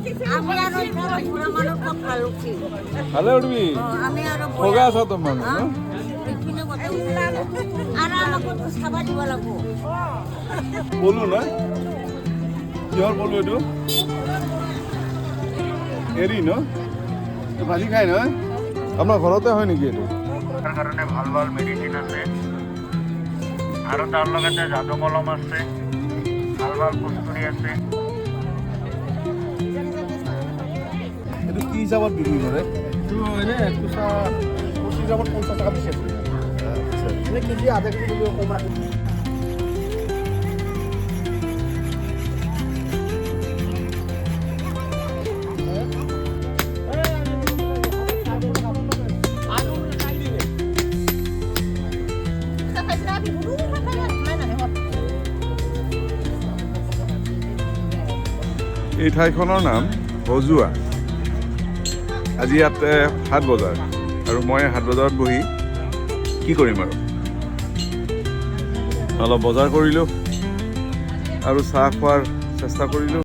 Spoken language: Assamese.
আমি আৰু বুঢ়া মানুহ ক'ত ভাল উঠি ভালে উঠবি আমি আৰু ভগা আছা তো মানুহ ন এইখিনি কথা আৰু আমাকো চাব দিব লাগিব পলু না কিহৰ পলু এইটো এৰি ন ভাজি খাই নহয় আপোনাৰ ঘৰতে হয় নেকি এইটো তাৰ কাৰণে ভাল ভাল মেডিচিন আছে আৰু তাৰ লগতে যাদু কলম আছে ভাল ভাল কস্তুৰী আছে এইটো কি হিচাপত বিক্ৰী কৰে এইটো এনে একোচা 25 গ্ৰামত 50 টকা বেছি আছে এনে কেজি আধা কেজি দিব কম ৰাখি এই ঠাইখনৰ নাম হজুৱা আজি ইয়াত হাট বজাৰ আৰু মই হাট বজাৰত বহি কি কৰিম আৰু অলপ বজাৰ কৰিলোঁ আৰু চাহ খোৱাৰ চেষ্টা কৰিলোঁ